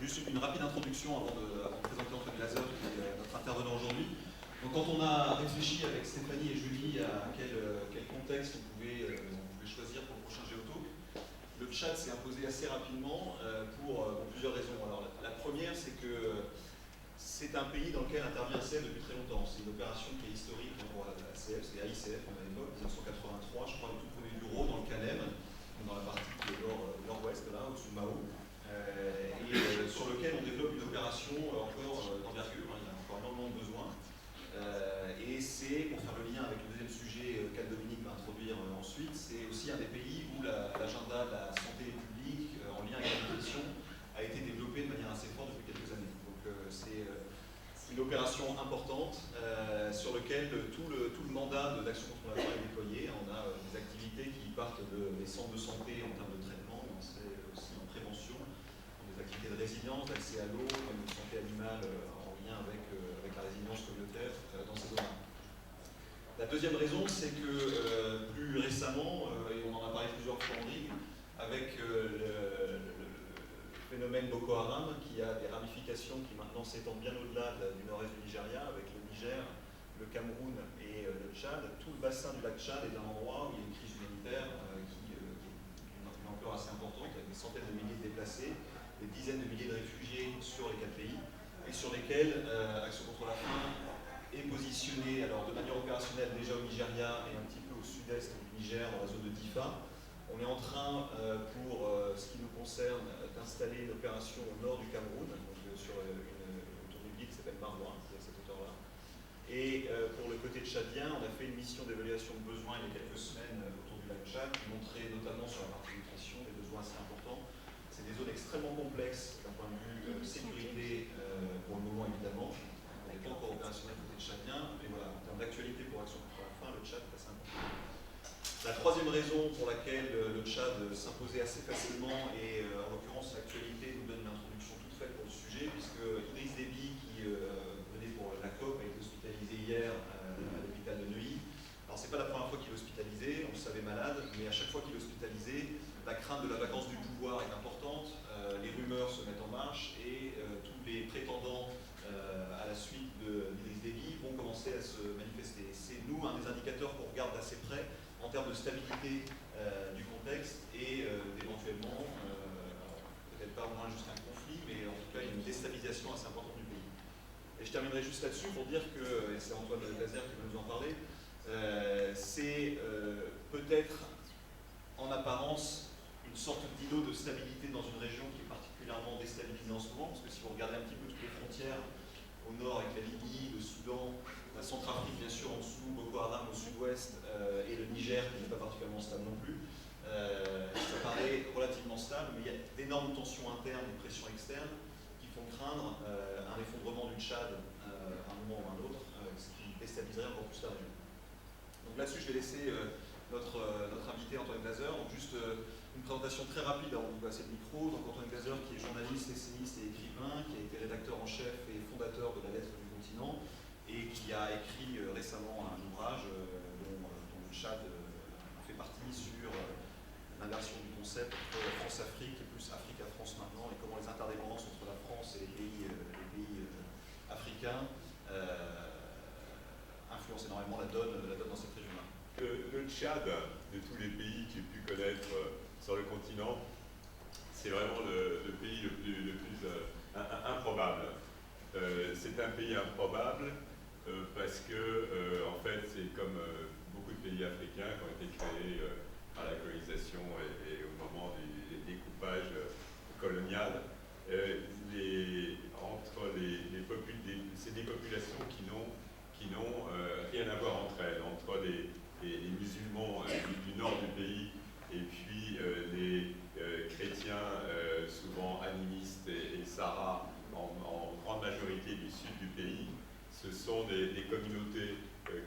Juste une rapide introduction avant de présenter Antoine Glaser, qui est notre intervenant aujourd'hui. Donc quand on a réfléchi avec Stéphanie et Julie à quel contexte on pouvait choisir pour le prochain Géotalk, le Tchad s'est imposé assez rapidement pour plusieurs raisons. Alors la première, c'est que c'est un pays dans lequel intervient ACF depuis très longtemps. C'est une opération qui est historique pour ACF, c'est AICF à l'époque, 1983, je crois, les tout premiers bureaux dans le Canem, dans la partie qui est nord-ouest, là, au-dessus de Mao, et sur lequel on développe une opération encore d'envergure, il y a encore énormément de besoins. Et c'est, pour faire le lien avec le deuxième sujet qu'Anne Dominique va introduire ensuite, c'est aussi un des pays où l'agenda de la santé publique, en lien avec la nutrition, a été développé de manière assez forte depuis quelques années. Donc c'est une opération importante sur laquelle tout le mandat de l'Action contre la faim est déployé. On a des activités qui partent des centres de santé en termes de traitement, mais on sait aussi en prévention, des activités de résilience, d'accès à l'eau, même de santé animale en lien avec la résilience communautaire dans ces domaines. La deuxième raison, c'est que plus récemment, et on en a parlé plusieurs fois en ligne, avec le phénomène Boko Haram, qui a des ramifications qui maintenant s'étendent bien au-delà du nord-est du Nigeria, avec le Niger, le Cameroun et le Tchad. Tout le bassin du lac Tchad est un endroit où il y a une crise humanitaire qui est d'une ampleur assez importante, avec des centaines de milliers de déplacés, des dizaines de milliers de réfugiés sur les 4 pays, et sur lesquels Action contre la faim est positionnée alors, de manière opérationnelle déjà au Nigeria et un petit peu au sud-est du Niger, dans la zone de Difa. On est en train, pour ce qui nous concerne, d'installer une opération au nord du Cameroun, donc, sur autour d'une ville qui s'appelle Maroua, c'est à cette hauteur-là. Et pour le côté tchadien, on a fait une mission d'évaluation de besoins il y a quelques semaines autour du lac Tchad, qui montrait notamment sur la partie nutrition des besoins assez importants. C'est des zones extrêmement complexes d'un point de vue sécurité, pour le moment évidemment. On n'est pas encore opérationnel côté tchadien, mais voilà, en termes d'actualité pour Action contre la faim, le Tchad est assez important. La troisième raison pour laquelle le Tchad s'imposait assez facilement, et en l'occurrence l'actualité nous donne une introduction toute faite pour le sujet, puisque Idriss Déby, qui venait pour la COP, a été hospitalisé hier à l'hôpital de Neuilly. Alors c'est pas la première fois qu'il est hospitalisé, on le savait malade, mais à chaque fois qu'il est hospitalisé, la crainte de la vacance du pouvoir est importante, les rumeurs se mettent en marche, et tous les prétendants à la suite d'Idriss Déby vont commencer à se manifester. C'est nous un des indicateurs qu'on regarde d'assez près en termes de stabilité du contexte et éventuellement, peut-être pas au moins jusqu'à un conflit, mais en tout cas une déstabilisation assez importante du pays. Et je terminerai juste là-dessus pour dire que, et c'est Antoine Glaser qui va nous en parler, c'est peut-être en apparence une sorte d'îlot de stabilité dans une région qui est particulièrement déstabilisée en ce moment, parce que si vous regardez un petit peu toutes les frontières, au nord avec la Libye, le Soudan, la Centrafrique bien sûr en dessous, Boko Haram au sud-ouest et le Niger qui n'est pas particulièrement stable non plus. Ça paraît relativement stable, mais il y a d'énormes tensions internes et pressions externes qui font craindre un effondrement du Tchad à un moment ou à un autre, ce qui déstabiliserait encore plus la région. Donc là-dessus, je vais laisser notre invité Antoine Glaser. Donc juste une présentation très rapide avant de vous passer le micro. Donc Antoine Glaser qui est journaliste, essayiste et écrivain, qui a été rédacteur en chef et fondateur de la Lettre du Continent et qui a écrit récemment un ouvrage dont le Tchad fait partie sur l'inversion du concept entre France-Afrique et plus Afrique-France maintenant et comment les interdépendances entre la France et les pays africains influencent énormément la donne dans cette région-là. Le Tchad, de tous les pays que j'ai pu connaître sur le continent, c'est vraiment le pays le plus improbable. C'est un pays improbable parce que, en fait, c'est comme beaucoup de pays africains qui ont été créés à la colonisation et au moment du découpage colonial. C'est des populations qui n'ont rien à voir entre elles, entre les musulmans du nord du pays et puis les chrétiens souvent animistes et Sahara en grande majorité du sud du pays. Ce sont des communautés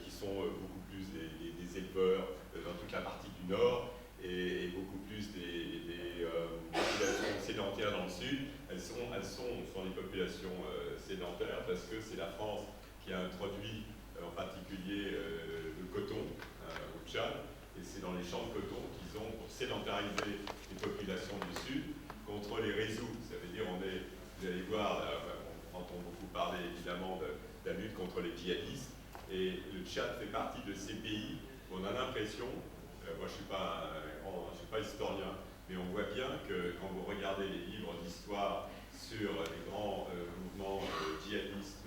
qui sont beaucoup plus des éleveurs dans toute la partie du nord et beaucoup plus des populations sédentaires dans le sud. Elles sont des populations sédentaires parce que c'est la France qui a introduit en particulier le coton au Tchad, et c'est dans les champs de coton qu'ils ont, pour sédentariser les populations du sud, contre les réseaux. Ça veut dire on est vous allez voir, on entend beaucoup parler évidemment de la lutte contre les djihadistes, et le Tchad fait partie de ces pays où on a l'impression, moi je ne suis pas historien, mais on voit bien que quand vous regardez les livres d'histoire sur les grands mouvements djihadistes,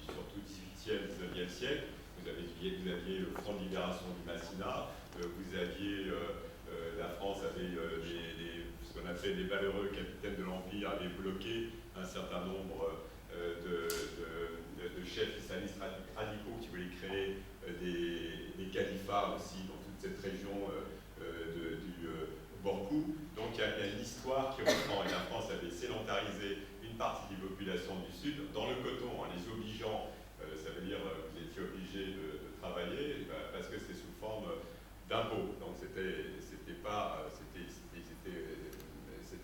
surtout du 18e, 19e siècle, vous aviez le Front de libération du Massina, vous aviez, la France avait ce qu'on appelait les valeureux capitaines de l'Empire, avaient bloqué un certain nombre de chefs islamistes radicaux qui voulaient créer des califats aussi dans toute cette région du Borkou. Donc il y a une histoire qui reprend, et la France avait sédentarisé une partie des populations du Sud dans le coton, en les obligeant, ça veut dire vous étiez obligés de travailler, parce que c'était sous forme d'impôts. Donc c'était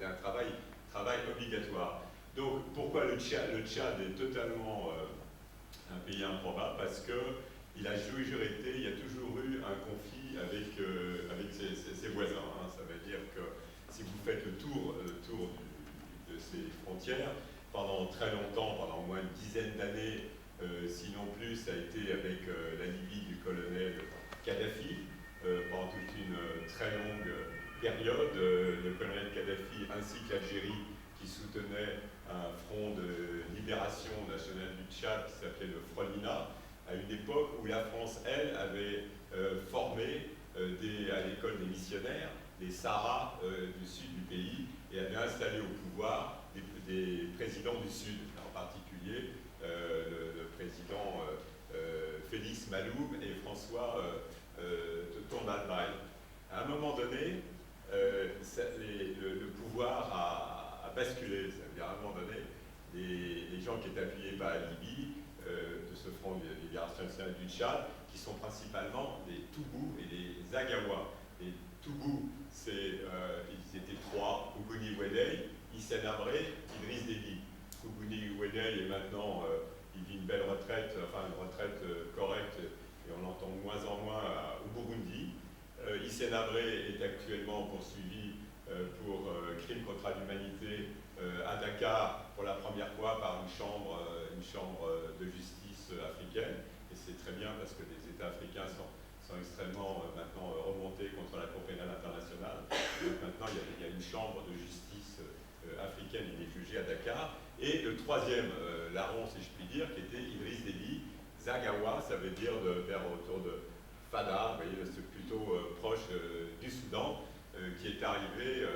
un travail obligatoire. Donc pourquoi le Tchad est totalement un pays improbable? Parce qu'il a toujours été, il y a toujours eu un conflit avec ses voisins. Hein. Ça veut dire que si vous faites le tour de ces frontières, pendant très longtemps, pendant au moins une dizaine d'années, sinon plus, ça a été avec la Libye du colonel Kadhafi, pendant toute une très longue période. Le colonel Kadhafi ainsi que l'Algérie qui soutenait un front de libération nationale du Tchad qui s'appelait le Frelina, à une époque où la France, elle, avait formé à l'école des missionnaires, les Saras du sud du pays, et avait installé au pouvoir des présidents du sud, en particulier le président Félix Maloum et François Tombadbaï. À un moment donné, le pouvoir a basculé. C'est-à-dire, à un moment donné, les gens qui étaient appuyés par la Libye, de ce front de libération nationale du Tchad, qui sont principalement des Toubous et des Agawa. Les Toubous, ils étaient trois: Ougouni Wedei, Hissène Habré, Idriss Déby. Ougouni Wedei est maintenant, il vit une belle retraite, enfin une retraite correcte, et on l'entend de moins en moins au Burundi. Hissène Habré est actuellement poursuivi pour crime contre l'humanité à Dakar pour la première fois par une chambre de justice africaine. Et c'est très bien parce que les États africains sont extrêmement maintenant remontés contre la Cour pénale internationale. Donc maintenant, il y a une chambre de justice africaine, il est jugé à Dakar. Et le troisième larron, si je puis dire, qui était Idriss Déby, Zagawa, ça veut dire vers autour de Fada, vous voyez, c'est plutôt proche du Soudan, qui est arrivé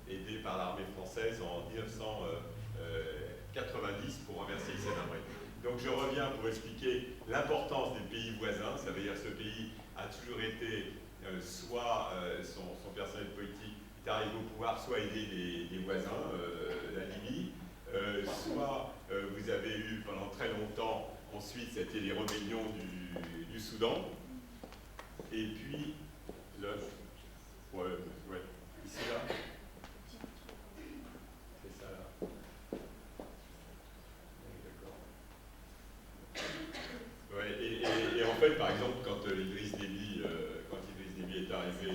aidé par l'armée française en 1990 pour renverser Hissène Habré. Donc je reviens pour expliquer l'importance des pays voisins. Ça veut dire que ce pays a toujours été, soit son personnel politique est arrivé au pouvoir, soit aidé des voisins, la Libye, soit vous avez eu pendant très longtemps, ensuite c'était les rébellions du Soudan, et puis ici là, c'est ça là. D'accord. Ouais, et en fait, par exemple, quand Idriss Déby est arrivé,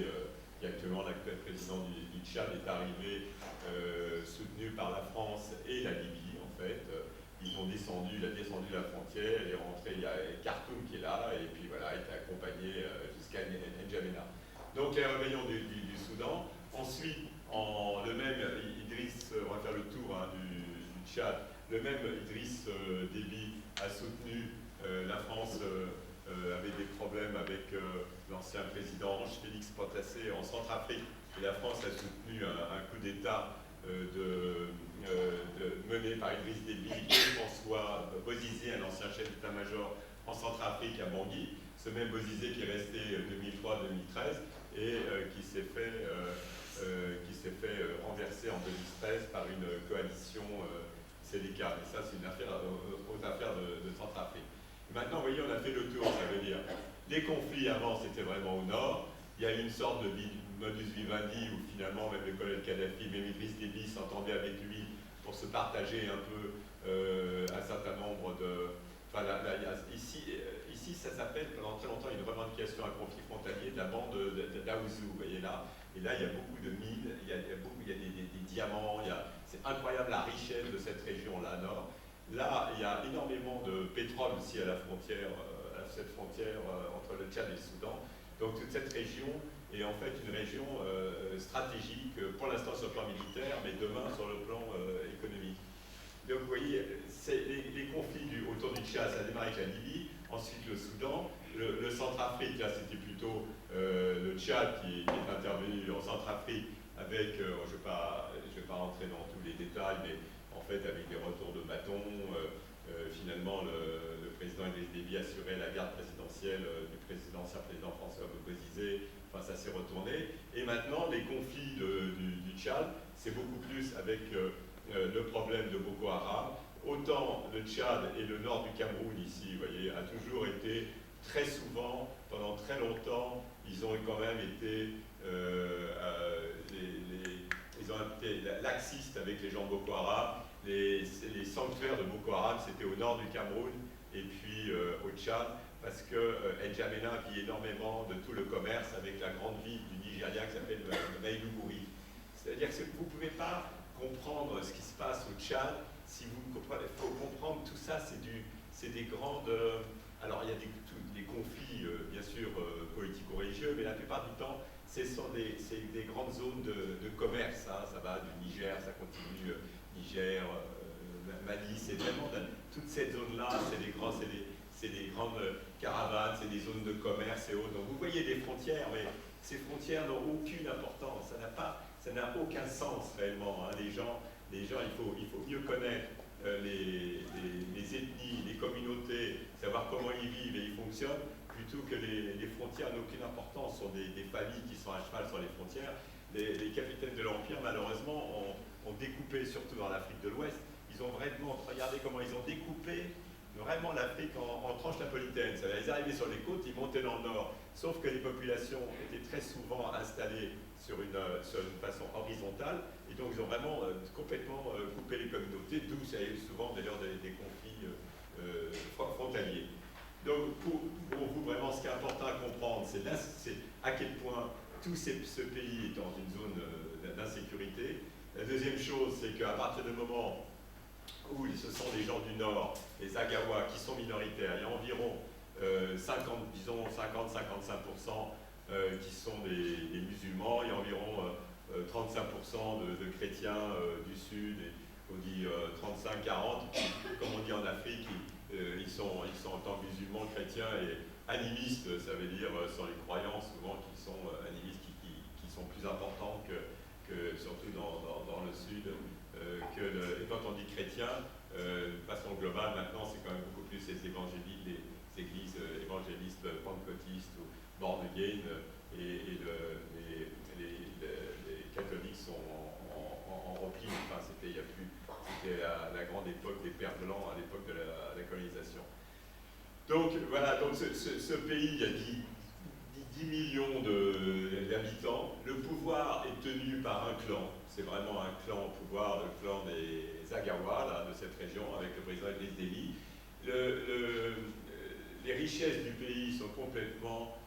qui est actuellement l'actuel président du Tchad, est arrivé soutenu par la France et la Libye, en fait. Il a descendu la frontière, il est rentré, il y a Khartoum qui est là, et puis voilà, il était accompagné jusqu'à N'Djamena. Donc les rébellions du Soudan. Ensuite, le même Idriss, on va faire le tour du Tchad, le même Idriss Déby a soutenu la France avait des problèmes avec l'ancien président Félix Potassé en Centrafrique, et la France a soutenu un coup d'État mené par Idriss Déby et François Bozizé, un ancien chef d'état-major en Centrafrique à Bangui. Ce même Bozizé qui est resté 2003-2013 et qui s'est fait renverser en 2013 par une coalition sédicale. Et ça, c'est une affaire aux affaires de Centrafrique. Maintenant, vous voyez, on a fait le tour, ça veut dire les conflits avant, c'était vraiment au nord. Il y a eu une sorte de modus vivendi où finalement, même le colonel Kadhafi, même Idriss Déby s'entendait avec lui pour se partager un peu un certain nombre enfin, ici, ça s'appelle pendant très longtemps une revendication à conflit frontalier de la bande d'Aouzou, vous voyez là. Et là, il y a beaucoup de mines, il y a des diamants, c'est incroyable la richesse de cette région-là, nord. Là, il y a énormément de pétrole aussi à la frontière, cette frontière entre le Tchad et le Soudan. Donc toute cette région est en fait une région stratégique, pour l'instant sur le plan militaire, mais demain sur le plan économique. Donc vous voyez, les conflits autour du Tchad, ça démarre avec la Libye, ensuite le Soudan, le Centrafrique, là c'était plutôt le Tchad qui est intervenu en Centrafrique avec, je ne vais pas rentrer dans tous les détails, mais en fait avec des retours de bâton, finalement le président Idriss Déby assurait la garde présidentielle du ancien président François Bozizé, enfin ça s'est retourné. Et maintenant les conflits du Tchad, c'est beaucoup plus avec le problème de Boko Haram. Autant le Tchad et le nord du Cameroun ici, vous voyez, a toujours été très souvent, pendant très longtemps, ils ont quand même été ils ont été laxistes avec les gens de Boko Haram. Les sanctuaires de Boko Haram, c'était au nord du Cameroun et puis au Tchad, parce que N'Djamena vit énormément de tout le commerce avec la grande ville du Nigeria qui s'appelle Maiduguri. C'est-à-dire que vous ne pouvez pas comprendre ce qui se passe au Tchad si vous comprenez. Il faut comprendre tout ça, c'est des grandes. Alors il y a des conflits, bien sûr, politico-religieux, mais la plupart du temps, c'est des grandes zones de commerce. Hein. Ça va du Niger, ça continue Niger, Mali, c'est vraiment toute cette zone-là, c'est des grandes caravanes, c'est des zones de commerce et autres. Donc vous voyez des frontières, mais ces frontières n'ont aucune importance. Ça n'a aucun sens réellement. Hein. Les gens, il faut mieux connaître les ethnies, les communautés, savoir comment ils vivent et ils fonctionnent, plutôt que les frontières n'ont aucune importance. Ce sont des familles qui sont à cheval sur les frontières. Les capitaines de l'Empire, malheureusement, ont découpé, surtout dans l'Afrique de l'Ouest, ils ont vraiment, regardez comment ils ont découpé vraiment l'Afrique en tranches napolitaines. Ils arrivaient sur les côtes, ils montaient dans le nord, sauf que les populations étaient très souvent installées sur une façon horizontale, et donc ils ont vraiment complètement coupé les communautés, d'où ça a eu souvent d'ailleurs des conflits frontaliers. Donc pour vous, vraiment, ce qui est important à comprendre, c'est à quel point tout ce pays est dans une zone d'insécurité. La deuxième chose, c'est qu'à partir du moment où ce sont les gens du Nord, les Agawas, qui sont minoritaires, il y a environ 50-55% qui sont des musulmans, il y a environ 35% de chrétiens du Sud, et on dit 35-40, comme on dit en Afrique, ils sont en tant que musulmans, chrétiens et animistes, ça veut dire sans les croyants souvent qui sont animistes, qui sont plus importants que surtout dans le Sud. Et quand on dit chrétien, de façon globale, maintenant, c'est quand même beaucoup plus les églises évangélistes, pentecôtistes ou born again, et les catholiques sont en repli. Enfin, c'était la grande époque des Pères Blancs, à l'époque de la colonisation. Donc voilà, donc ce pays, il y a 10 millions d'habitants. Le pouvoir est tenu par un clan. C'est vraiment un clan au pouvoir, le clan des Agawas, là, de cette région, avec le président Idriss Déby. Les richesses du pays sont complètement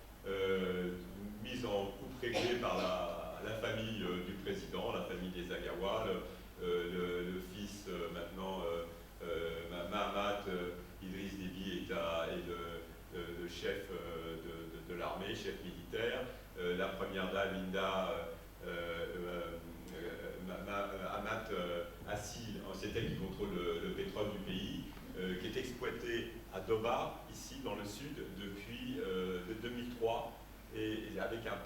mises en coupe réglée par la famille du président, la famille des Agawas, le fils maintenant, Mahamat Idriss Déby est le chef de l'armée, chef militaire. La première dame, Linda Amat Assil, c'est elle qui contrôle le pétrole du pays, qui est exploité à Doba, ici dans le sud, depuis 2003, et avec un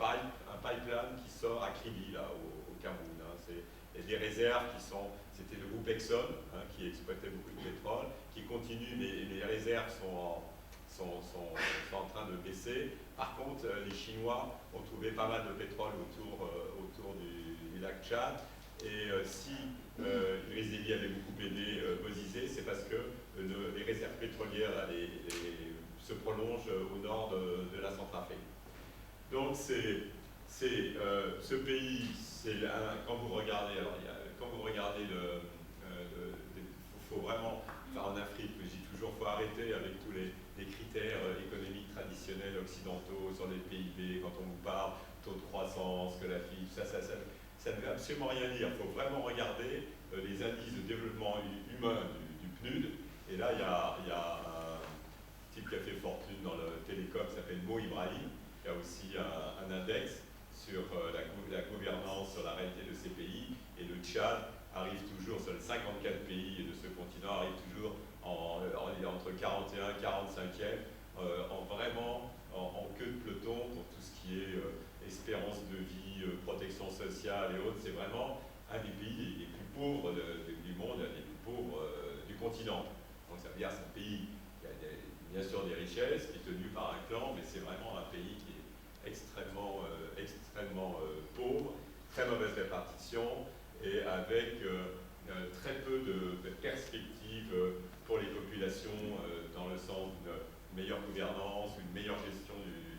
pipeline qui sort à Kribi, là, au Cameroun. Hein. Et des réserves c'était le groupe Exxon, hein, qui exploitait beaucoup de pétrole, qui continue, mais les réserves sont en train de baisser. Par contre, les Chinois ont trouvé pas mal de pétrole autour du lac Tchad. Et si Idriss Déby avait beaucoup aidé Bozizé, c'est parce que les réserves pétrolières se prolongent au nord de la Centrafrique. Donc ce pays, quand vous regardez, il faut vraiment, enfin en Afrique, je dis toujours faut arrêter avec tous les critères économiques traditionnels occidentaux sur les PIB, quand on vous parle taux de croissance, que la fille, ça ne veut absolument rien dire. Il faut vraiment regarder les indices de développement humain du PNUD. Et là, il y a un type qui a fait fortune dans le télécom qui s'appelle Mo Ibrahim, qui a aussi un index sur la gouvernance, sur la réalité de ces pays. Et le Tchad arrive toujours, sur les 54 pays de ce continent, arrive toujours entre 41 et 45e, vraiment en queue de peloton pour tout ce qui est espérance de vie, protection sociale et autres. C'est vraiment un des pays les plus pauvres du monde, les plus pauvres du continent. Donc ça veut dire que c'est un pays qui a bien sûr des richesses, qui est tenu par un clan, mais c'est vraiment un pays qui est extrêmement pauvre, très mauvaise répartition et avec très peu de perspectives pour les populations dans le sens d'une meilleure gouvernance, une meilleure gestion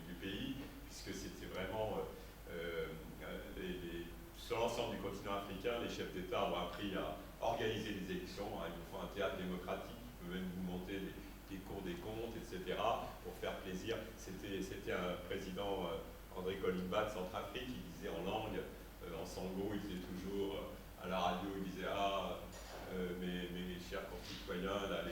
du pays, puisque c'était vraiment sur l'ensemble du continent africain, les chefs d'État ont appris à organiser des élections. Hein, il faut un théâtre démocratique, il peut même vous monter des cours des comptes, etc., pour faire plaisir. C'était un président, André Kolimba de Centrafrique, qui disait en langue, en sango, il disait toujours à la radio, il disait mes chers concitoyens, là,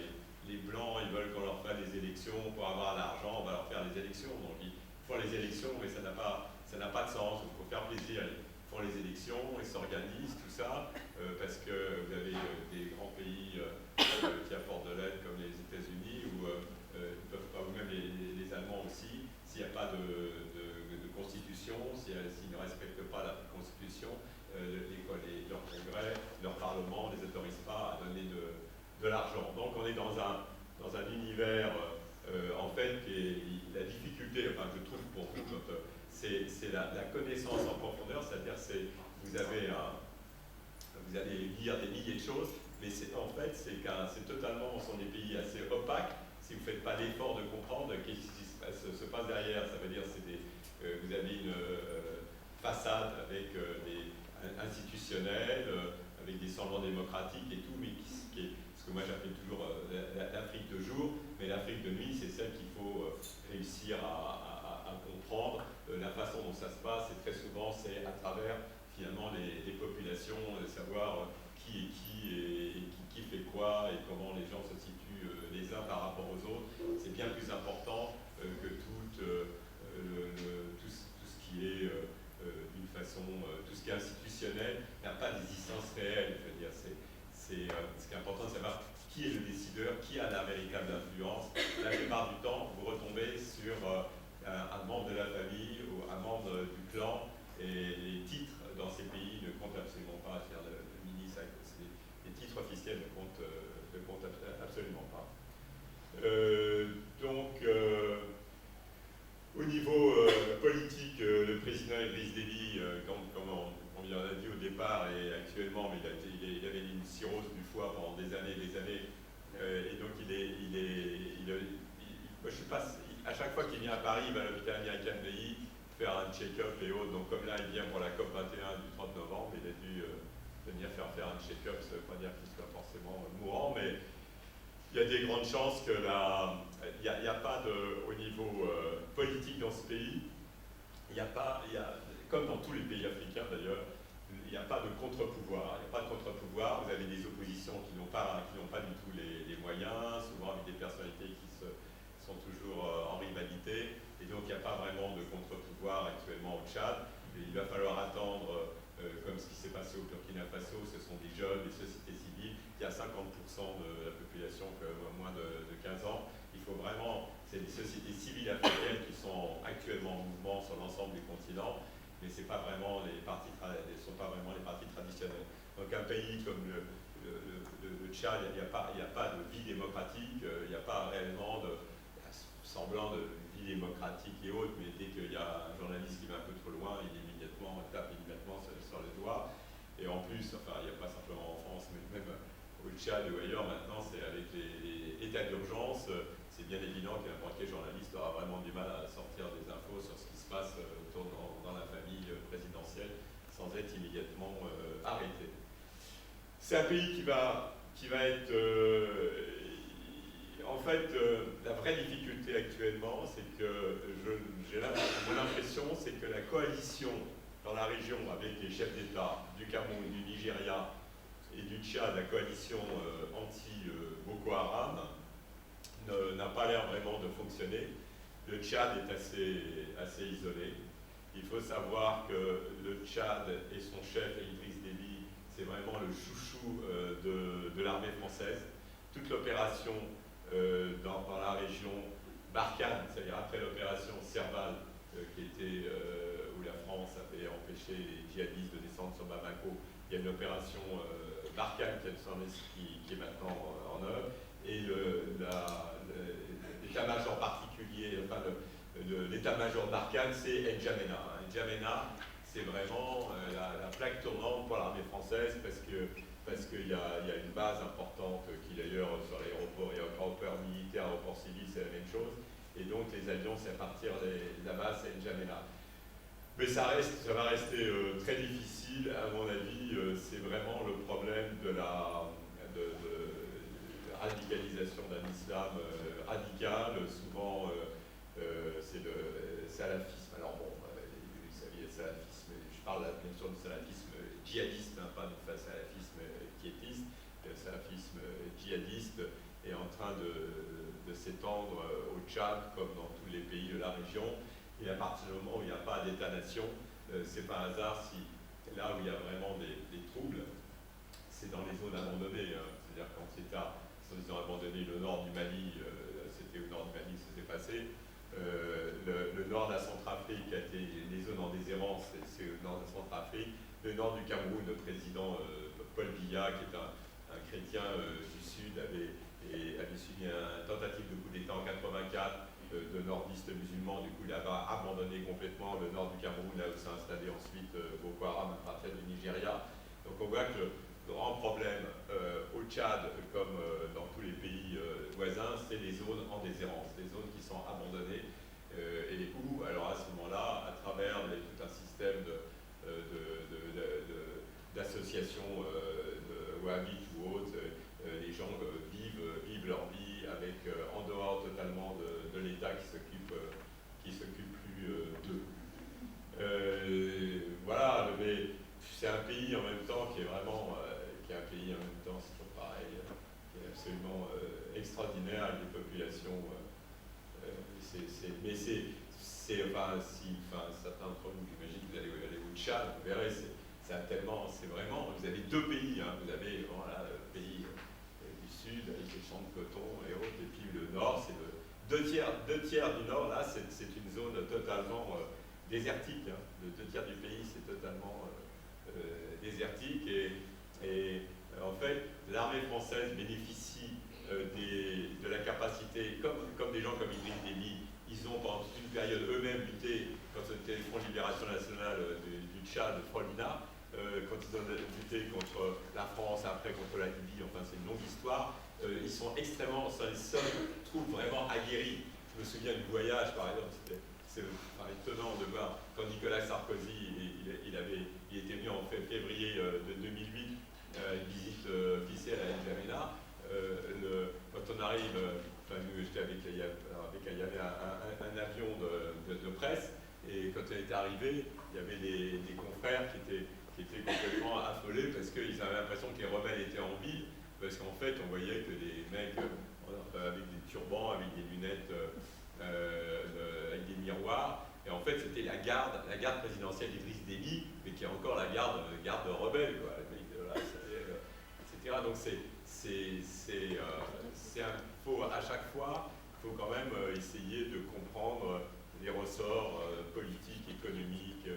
les blancs, ils veulent qu'on leur fasse des élections pour avoir l'argent, on va leur faire des élections. Donc ils font les élections, mais ça n'a pas de sens, il faut faire plaisir. Ils font les élections, ils s'organisent, tout ça, parce que vous avez des grands pays qui apportent de l'aide comme les États-Unis, ou ils peuvent pas, ou même les Allemands aussi, s'il n'y a pas de constitution, s'ils ne respectent pas la constitution, leur congrès, leur parlement ne les autorise pas à donner de l'argent. Donc on est dans un univers, en fait, qui est la difficulté, enfin je trouve pour vous, c'est la connaissance en profondeur, c'est-à-dire vous allez lire des milliers de choses, mais en fait c'est totalement, ce sont des pays assez opaques. Si vous ne faites pas l'effort de comprendre qu'est-ce qui se passe derrière, ça veut dire vous avez une façade avec des institutionnels, avec des semblants démocratiques et tout, mais qui est ce que moi j'appelle toujours l'Afrique de jour, mais l'Afrique de nuit, c'est celle qu'il faut réussir à comprendre. La façon dont ça se passe, et très souvent, c'est à travers finalement les populations, savoir qui est qui et qui fait quoi et comment les gens se situent les uns par rapport aux autres. C'est bien plus important que tout ce qui est d'une façon, tout ce qui est institutionnel n'a pas d'existence réelle. Je veux dire, ce qui est important de savoir qui est le décideur, qui a la véritable influence. La plupart du temps, vous retombez sur un membre de la famille ou un membre du clan, et les titres dans ces pays ne comptent absolument pas. Le ministre, les titres officiels ne comptent absolument pas. Au niveau politique, le président Idriss Déby, comme on lui en a dit au départ et actuellement, mais il avait une cirrhose du foie pendant des années et des années, et donc moi, je sais pas, à chaque fois qu'il vient à Paris, il va à l'hôpital américain de Neuilly faire un check-up et autres. Donc comme là, il vient pour la COP 21 du 30 novembre, il a dû venir faire un check-up. Ça ne veut pas dire qu'il soit forcément mourant, mais il y a des grandes chances que il n'y a pas au niveau politique dans ce pays, comme dans tous les pays africains d'ailleurs, il n'y a pas de contre-pouvoir. Il n'y a pas de contre-pouvoir. Vous avez des oppositions qui n'ont pas du tout les moyens, souvent avec des personnalités qui sont toujours en rivalité. Et donc il n'y a pas vraiment de contre-pouvoir actuellement au Tchad. Et il va falloir attendre, comme ce qui s'est passé au Burkina Faso, ce sont des jeunes, des sociétés civiles. Il y a 50% de la population qui a moins de 15 ans. Il faut vraiment, c'est des sociétés civiles africaines qui sont actuellement en mouvement sur l'ensemble du continent, mais ce sont pas vraiment les partis traditionnels. Donc un pays comme le Tchad, il n'y a pas de vie démocratique, il n'y a pas réellement de semblant de vie démocratique et autres, mais dès qu'il y a un journaliste qui va un peu trop loin, il tape immédiatement sur le doigt. Et en plus, enfin, il n'y a pas simplement en France, mais même au Tchad ou ailleurs maintenant, c'est avec les états d'urgence, c'est bien évident qu'un banquier journaliste aura vraiment du mal à sortir des infos sur ce qui se passe autour dans la famille présidentielle sans être immédiatement arrêté. C'est un pays qui va être, en en fait, la vraie difficulté actuellement, c'est que mon impression, c'est que la coalition dans la région avec les chefs d'État du Cameroun, du Nigeria et du Tchad, la coalition anti-Boko Haram, n'a pas l'air vraiment de fonctionner. Le Tchad est assez isolé. Il faut savoir que le Tchad et son chef, Idriss Déby, c'est vraiment le chouchou de l'armée française. Toute l'opération dans la région Barkhane, c'est-à-dire après l'opération Serval, où la France avait empêché les djihadistes de descendre sur Bamako, il y a une opération Barkhane qui est maintenant en œuvre, et l'état-major particulier, enfin l'état-major Barkhane, c'est N'Djamena. N'Djamena, c'est vraiment la plaque tournante pour l'armée française parce qu'il y a une base importante qui d'ailleurs sur l'aéroport, il y a aéroport militaire, aéroport civil, c'est la même chose. Et donc les avions, c'est à partir de la base N'Djamena. Mais ça va rester très difficile, à mon avis. C'est vraiment le problème de la radicalisation d'un islam radical. Souvent, c'est le salafisme. Alors bon, vous savez, le salafisme, je parle là, bien sûr du salafisme djihadiste, hein, pas du salafisme quiétiste. Le salafisme djihadiste est en train de s'étendre au Tchad comme dans tous les pays de la région. Et à partir du moment où il n'y a pas d'État-nation, c'est pas un hasard si là où il y a vraiment des troubles, c'est dans les zones abandonnées. Hein. C'est-à-dire quand ils ont abandonné le nord du Mali, c'était au nord du Mali que ça s'est passé. Le nord de la Centrafrique a été les zones en déshérence, c'est au nord de la Centrafrique. Le nord du Cameroun, le président Paul Biya, qui est un chrétien du Sud, avait subi une tentative de coup d'État en 84 de nordistes musulmans. Du coup, il avait abandonné complètement le nord du Cameroun, là où s'est installé ensuite Boko Haram à partir du Nigeria. Donc on voit que le grand problème au Tchad, comme dans tous les pays voisins, c'est les zones en déshérence, les zones qui sont abandonnées et où, alors à ce moment-là, à travers tout un système d'associations wahhabites ou autres, les gens vivent leur vie avec en dehors totalement de l'État qui s'occupe plus d'eux. Voilà, mais c'est un pays en même temps qui est vraiment, qui est un pays en même temps, c'est toujours pareil, qui est absolument extraordinaire avec des populations. Mais certains d'entre vous, j'imagine que vous allez aller au Tchad, vous verrez, c'est vraiment, vous avez deux pays, hein, vous avez voilà, le pays du sud avec les champs de coton et autres, et puis le nord, c'est deux tiers du nord, là, c'est une zone totalement désertique. Hein. Le 2 tiers du pays, c'est totalement désertique, et en fait, l'armée française bénéficie de la capacité, comme des gens comme Idriss Déby, ils ont pendant toute une période eux-mêmes lutté, quand c'était le Front de Libération Nationale du Tchad, Frolina, quand ils ont lutté contre la France, après contre la Libye, enfin c'est une longue histoire, ils sont extrêmement, les seuls troupes vraiment aguerris. Je me souviens du voyage, par exemple, c'est étonnant de voir quand Nicolas Sarkozy, il était venu en février de 2008, une visite officielle à N'Djamena. Quand on arrive, j'étais il y avait un avion de presse, et quand on était arrivé, il y avait des confrères qui étaient complètement affolés parce qu'ils avaient l'impression que les rebelles étaient en ville, parce qu'en fait on voyait que des mecs avec des turbans, avec des lunettes, avec des miroirs, et en fait c'était la garde présidentielle d'Idriss Déby, mais qui est encore la garde rebelle, quoi. Etc. Donc faut à chaque fois, il faut quand même essayer de comprendre les ressorts politiques, économiques,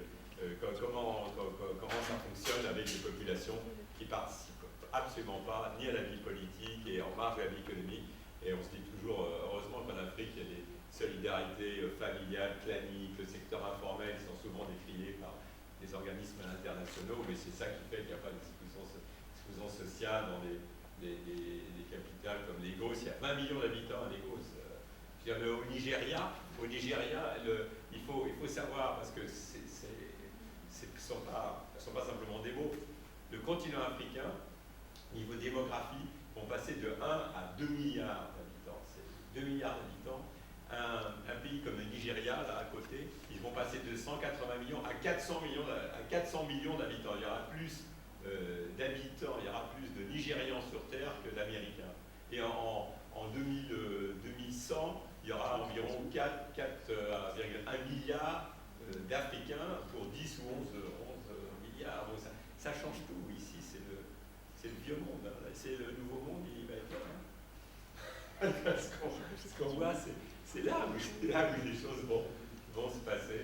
comment ça fonctionne avec des populations qui participent absolument pas ni à la vie politique et en marge de la vie économique. Et on se dit toujours, heureusement qu'en Afrique, il y a des solidarités familiales, claniques, le secteur informel, qui sont souvent décriés par des organismes internationaux, mais c'est ça qui fait qu'il n'y a pas d'exclusion sociale dans des capitales comme Lagos. Il y a 20 millions d'habitants à Lagos. Au Nigeria, il faut savoir, parce que ce ne sont pas simplement des mots. Le continent africain, niveau démographie, vont passer de 1 à 2 milliards d'habitants. 2 milliards d'habitants. Un pays comme le Nigeria, là à côté, ils vont passer de 180 millions à 400 millions, d'habitants. Il y aura plus d'habitants, il y aura plus de Nigérians sur Terre que d'Américains. Et en 2100, il y aura environ 4,1 milliard d'Africains pour 10 ou 11 milliards. Donc ça change tout ici, c'est le vieux monde. Hein. C'est le nouveau monde, il va être là. Ce qu'on voit, c'est là où les choses vont se passer.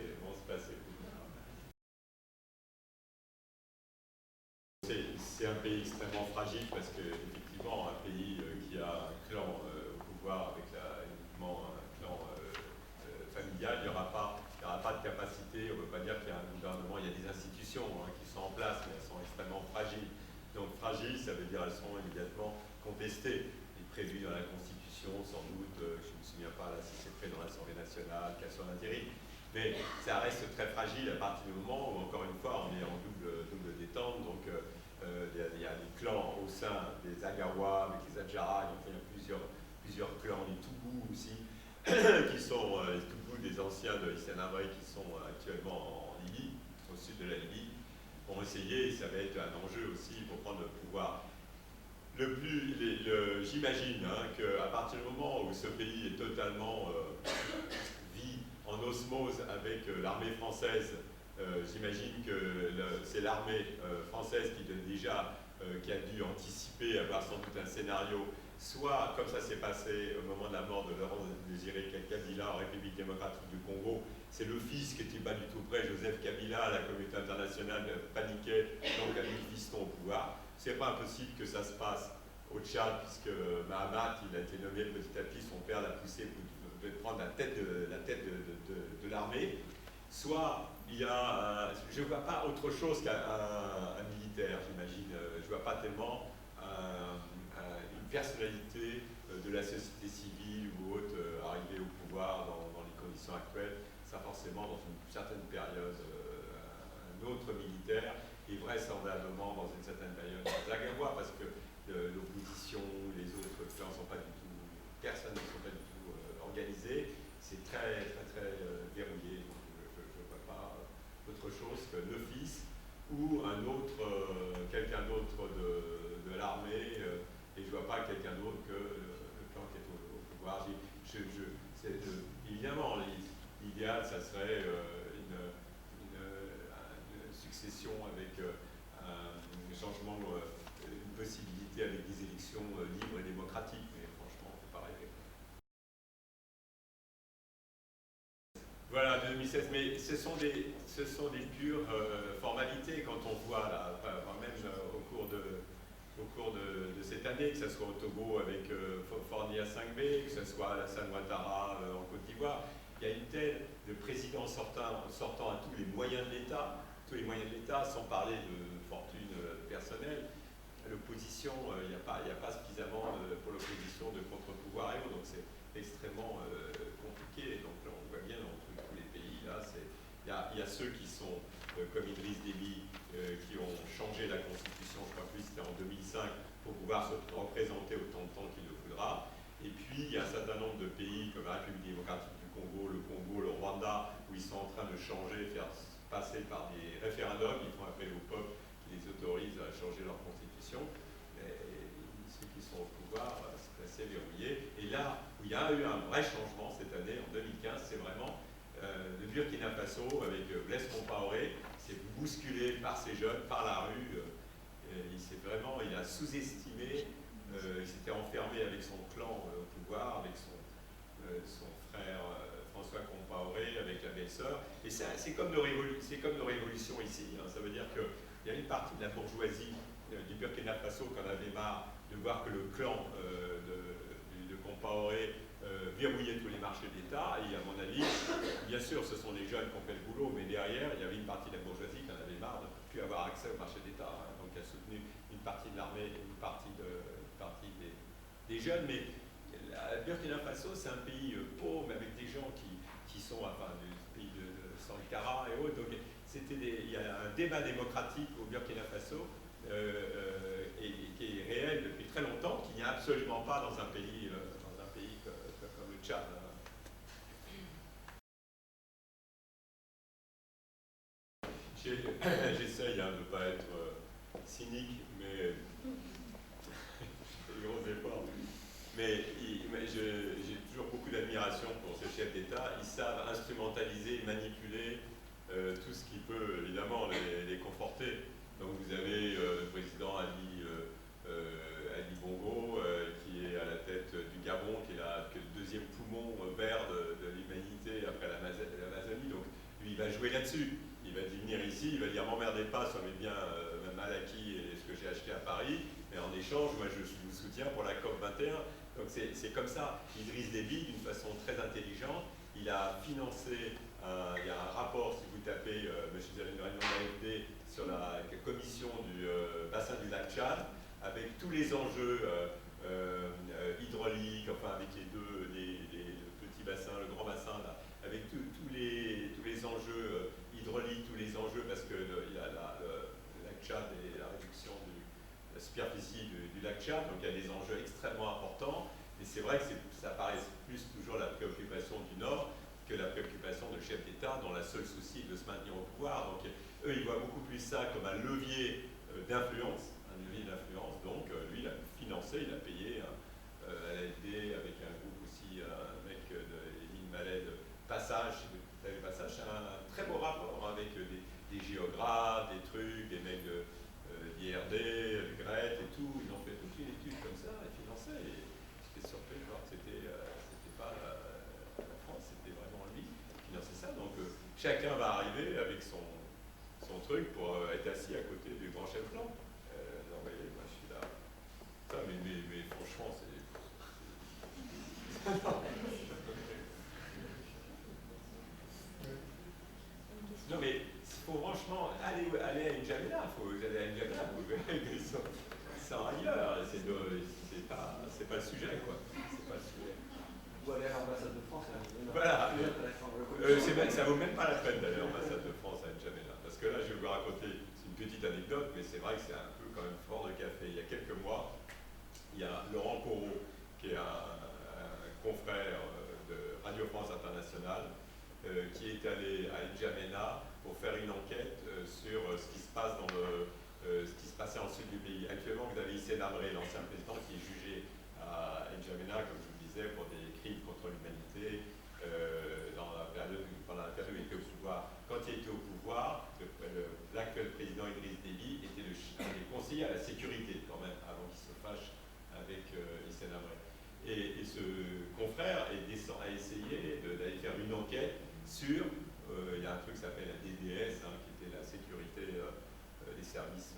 C'est un pays extrêmement fragile parce que, effectivement, un pays qui a un clan au pouvoir avec uniquement un clan familial, il n'y aura pas de capacité. On ne veut pas dire qu'il y a un gouvernement, il y a des institutions qui sont en place, mais elles sont extrêmement fragiles. Donc, fragiles, ça veut dire qu'elles sont immédiatement contestées. Il est prévu dans la Constitution, sans doute, je ne me souviens pas là, si c'est fait dans l'Assemblée nationale, qu'elle soit intérim. Mais ça reste très fragile à partir du moment où, encore une fois, on est en double détente. Donc, il y a des clans au sein des Agawa, des Adjara, il y a plusieurs clans, les Toubou aussi, qui sont les Toubou des anciens de Hissène Habré qui sont actuellement en Libye, au sud de la Libye, vont essayer, et ça va être un enjeu aussi pour prendre le pouvoir. J'imagine qu'à partir du moment où ce pays est totalement vit en osmose avec l'armée française, j'imagine que c'est l'armée française qui a dû anticiper, avoir sans doute un scénario, soit comme ça s'est passé au moment de la mort de Laurent Désiré Kabila en République démocratique du Congo. C'est le fils qui n'était pas du tout prêt, Joseph Kabila, la communauté internationale paniquait, donc a mis le fiston au pouvoir. C'est pas impossible que ça se passe au Tchad, puisque Mahamat, il a été nommé petit à petit, son père l'a poussé pour prendre la tête de l'armée. Soit il y a, je ne vois pas autre chose qu'un militaire, j'imagine. Je ne vois pas tellement une personnalité de la société civile ou autre arriver au pouvoir dans les conditions actuelles. Ça forcément dans une certaine période un autre militaire et vraisemblablement dans une certaine période Zagawa, parce que l'opposition, les autres clans ne sont pas du tout, personne ne sont pas du tout organisés. C'est très verrouillé. Je ne vois pas autre chose que le fils ou quelqu'un d'autre de l'armée, et je ne vois pas quelqu'un d'autre que le clan qui est au pouvoir. Évidemment, l'idéal, ça serait une succession avec un changement, une possibilité avec des élections libres et démocratiques, mais franchement, on ne peut pas rêver. Voilà, 2016, mais ce sont des pures formalités quand on voit, là, même au cours de cette année, que ce soit au Togo avec Fornia 5B, que ce soit Alassane Ouattara en Côte d'Ivoire, il y a une telle de présidents sortant à tous les moyens de l'État, sans parler de fortune personnelle. L'opposition, il n'y a pas suffisamment pour l'opposition de contre-pouvoir et autres, donc c'est extrêmement compliqué. Donc là, on voit bien dans tous les pays, là, il y a ceux qui sont, comme Idriss Déby, qui ont changé la Constitution, je crois que c'était en 2005, pour pouvoir se représenter autant de temps qu'il le faudra. Et puis, il y a un certain nombre de pays, comme la République démocratique du Congo, le Rwanda, où ils sont en train de changer, faire passer par des référendums, ils font appel au peuple qui les autorise à changer leur Constitution. Et ceux qui sont au pouvoir, c'est assez verrouillé. Et là où il y a eu un vrai changement cette année, en 2015, c'est vraiment le Burkina Faso avec Blaise Compaoré, s'est bousculé par ces jeunes, par la rue. Il a sous-estimé, il s'était enfermé avec son clan au pouvoir, avec son frère François Compaoré, avec la belle-sœur. Et c'est comme nos révolutions ici. Hein. Ça veut dire qu'il y a une partie de la bourgeoisie du Burkina Faso qui en avait marre de voir que le clan de Compaoré verrouillait tous les marchés d'État. Et à mon avis, bien sûr, ce sont les jeunes qui ont fait le boulot, mais derrière, il y avait une partie de la bourgeoisie qui en avait marre de ne plus avoir accès au marché d'État. Hein. Donc, elle a soutenu une partie de l'armée, une partie des jeunes. Mais le Burkina Faso, c'est un pays pauvre, avec des gens qui sont, enfin, du pays de Sankara et autres. Donc, il y a un débat démocratique au Burkina Faso et qui est réel depuis très longtemps, qu'il n'y a absolument pas dans un pays comme j'essaye de ne pas être cynique, mais des gros efforts. Mais j'ai toujours beaucoup d'admiration pour ces chefs d'État. Ils savent instrumentaliser, manipuler tout ce qui peut évidemment les conforter. Donc vous avez le président Ali Bongo qui est à la tête du Gabon, qui est le deuxième poumon vert de l'humanité après l'Amazonie. Donc lui, il va jouer là-dessus. Il va venir ici, il va dire m'emmerdez pas sur mes biens mal acquis et ce que j'ai acheté à Paris, mais en échange, moi je vous soutiens pour la COP 21. Donc c'est comme ça. Idriss Déby, d'une façon très intelligente, il a financé, il y a un rapport, si vous tapez M. Zerine de l'AFD, sur la commission du bassin du lac Tchad, avec tous les enjeux hydrauliques, enfin avec le petit bassin, le grand bassin, là, avec tous les enjeux hydrauliques, tous les enjeux, parce que il y a le lac Tchad et la réduction de la superficie du lac Tchad, donc il y a des enjeux extrêmement importants, et c'est vrai que ça paraît plus toujours la préoccupation du Nord que la préoccupation de chef d'État dont la seule souci est de se maintenir au pouvoir. Donc eux, ils voient beaucoup plus ça comme un levier d'influence, donc lui, il a financé, il a payé à l'AFD avec un groupe aussi, un mec de Émile Mallet de Passage, c'est un très beau rapport avec des géographes, des trucs, des mecs d'IRD, de Grète et tout, ils ont fait toute une étude comme ça, et financé, et j'étais surpris de voir que c'était pas la France, c'était vraiment lui qui finançait ça, donc chacun va arriver avec son truc pour être assis à côté du grand chef blanc. Vous voyez, moi je suis là. Ça, mais franchement, c'est. Non, mais il faut franchement aller à N'Djamena. Vous allez à N'Djamena, vous verrez ça ailleurs. C'est pas le sujet, quoi. C'est pas le sujet. Ou aller à l'ambassade de France. Voilà. Ça vaut même pas la peine d'aller à l'ambassade de France à N'Djamena. Parce que là, je vais vous raconter, c'est une petite anecdote, mais c'est vrai que c'est un peu quand même fort de café. Il y a quelques mois, il y a Laurent Corot, qui est un confrère de Radio France Internationale, qui est allé à N'Djamena pour faire une enquête sur ce qui se passe ce qui se passait en sud du pays. Actuellement, vous avez Hissène Habré, l'ancien président, qui est jugé à N'Djamena, comme je vous le disais, pour des crimes contre l'humanité, pendant la période où il était au pouvoir. Quand il était au pouvoir, l'actuel président Idriss Déby était un des conseillers à la sécurité, quand même, avant qu'il se fâche avec Hissène Habré. Et ce confrère a essayé d'aller faire une enquête sur, il y a un truc qui s'appelle la DDS, qui était la sécurité des services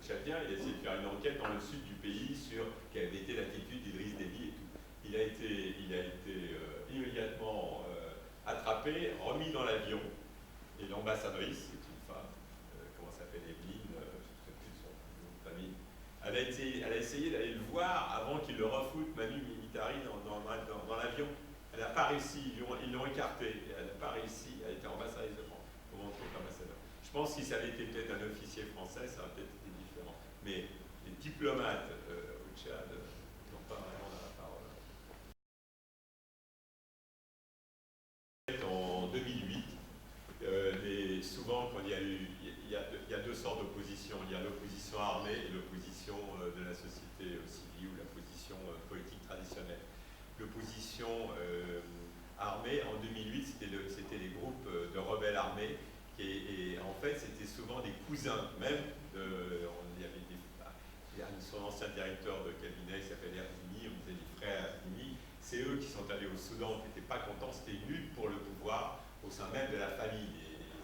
tchadiens. Il a essayé de faire une enquête dans le sud du pays sur quelle avait été l'attitude d'Idriss Déby et tout. Il a été immédiatement attrapé, remis dans l'avion, et l'ambassadrice, c'est une femme, comment s'appelle, Evelyne, je ne sais plus son nom de famille, elle a essayé d'aller le voir avant qu'il le refoute Manu Militari dans l'avion. Elle n'a pas réussi, ils l'ont écarté, elle n'a pas réussi, elle était ambassadrice de France. Comment on trouve ambassadeur? Je pense que si ça avait été peut-être un officier français, ça aurait peut-être été différent. Mais les diplomates au Tchad n'ont pas vraiment la parole. En 2008, souvent, quand il y a deux sortes d'opposition. Il y a l'opposition armée et l'opposition de la société civile ou la position politique traditionnelle. L'opposition armée, en 2008, c'était les groupes de rebelles armés. Et en fait, c'était souvent des cousins, même il y a son ancien directeur de cabinet qui s'appelle Erdini, on disait les frères Erdini. C'est eux qui sont allés au Soudan, qui n'étaient pas contents, c'était une lutte pour le pouvoir au sein même de la famille,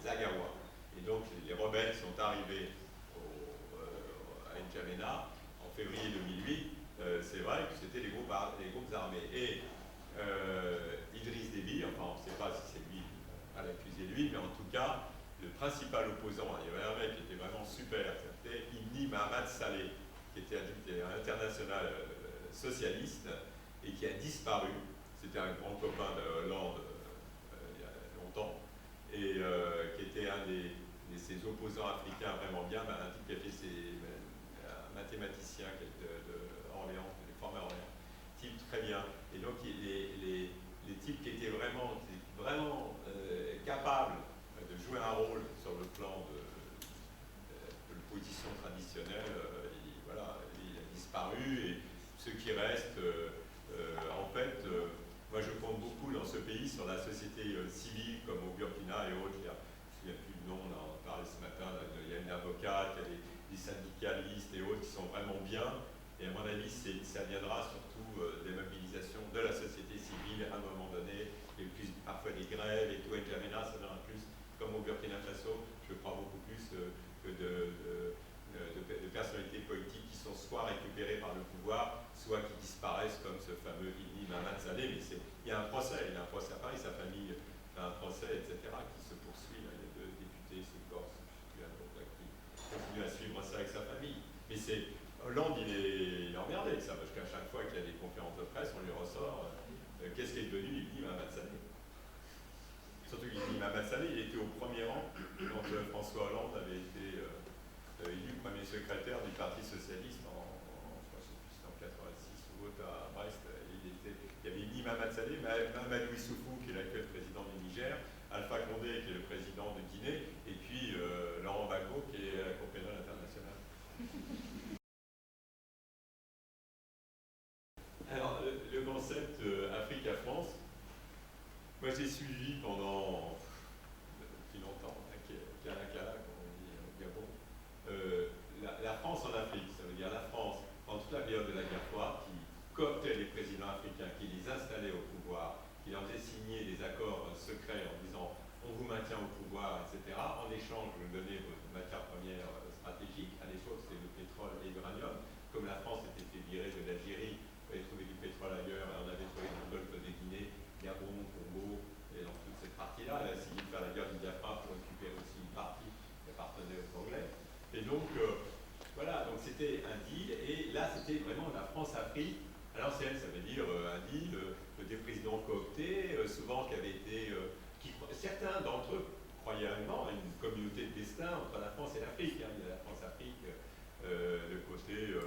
les Agawa. Et donc les rebelles sont arrivés à N'Djamena en février 2008. C'est vrai que c'était les groupes armés. Et Idriss Déby, enfin on ne sait pas si c'est lui à l'accuser lui, mais en tout cas, le principal opposant, il y avait un mec qui était vraiment super, c'était Ibni Mahamat Saleh, qui était un international socialiste et qui a disparu. C'était un grand copain de Hollande il y a longtemps, et qui était un de ses opposants africains vraiment bien, un type qui a fait un mathématicien qui est de Orléans, qui est formé à Orléans, type très bien. Et donc les types qui étaient vraiment capables de jouer un rôle sur le plan de l'opposition traditionnelle, il a disparu, et ce qui reste, en fait, moi je compte beaucoup dans ce pays sur la société civile, comme au Burkina et autres. Je ne me souviens plus du nom, on en parlait ce matin, il y a une avocate, il y a des syndicalistes et autres qui sont vraiment bien, et à mon avis ça viendra surtout des mobilisations de la société civile à un moment donné, et puis parfois des grèves et tout, et N'Djamena, ça viendra plus, comme au Burkina Faso, je crois beaucoup plus que de personnalités politiques qui sont soit récupérées par le pouvoir, soit qui disparaissent, comme ce fameux Ibn Mamad Saleh. Mais il y a un procès à Paris, sa famille a un procès, etc., qui se poursuit. Là. Il y a 2 députés, c'est Corse, qui continue à suivre ça avec sa famille. Mais Hollande, il est emmerdé avec ça, parce qu'à chaque fois qu'il y a des conférences de presse, on lui ressort qu'est-ce qui est devenu Ibn Mamad Saleh. Surtout qu'Ibn Mamad Saleh, il était au premier rang quand François Hollande avait été élu premier secrétaire du Parti Socialiste je sais plus, en 86 ou autre à Brest. Il y avait Ibn Mamad Saleh, Mahamadou Issoufou, qui est l'actuel président du Niger, Alpha Condé, qui est le président de Guinée, et puis Laurent Gbagbo, qui est à la Cour pénale internationale. Alors, le concept Afrique-France, moi j'ai suivi pendant depuis longtemps, Kalakala, comme on dit au Gabon, la France en Afrique, ça veut dire la France, en toute la période de la guerre froide, qui cooptait les présidents africains, qui les installait au pouvoir, qui leur faisait signer des accords secrets en disant on vous maintient au pouvoir, etc. En échange, vous donnez vos matières premières stratégiques. À l'époque, c'était le pétrole et l'uranium. Comme la France était fait virer de l'Algérie, on avait trouvé du pétrole ailleurs, et on avait trouvé dans le golfe de Guinée, Gabon, Congo, et dans toute cette partie-là. Elle a essayé de faire la guerre du Biafra pour récupérer aussi une partie qui appartenait aux Anglais. Et donc, voilà, donc c'était un deal, et là c'était vraiment la France-Afrique à l'ancienne, ça veut dire un deal des présidents cooptés, souvent qui avaient été, certains d'entre eux croyaient réellement à une communauté de destin entre la France et l'Afrique. Hein. Il y a la France-Afrique, le côté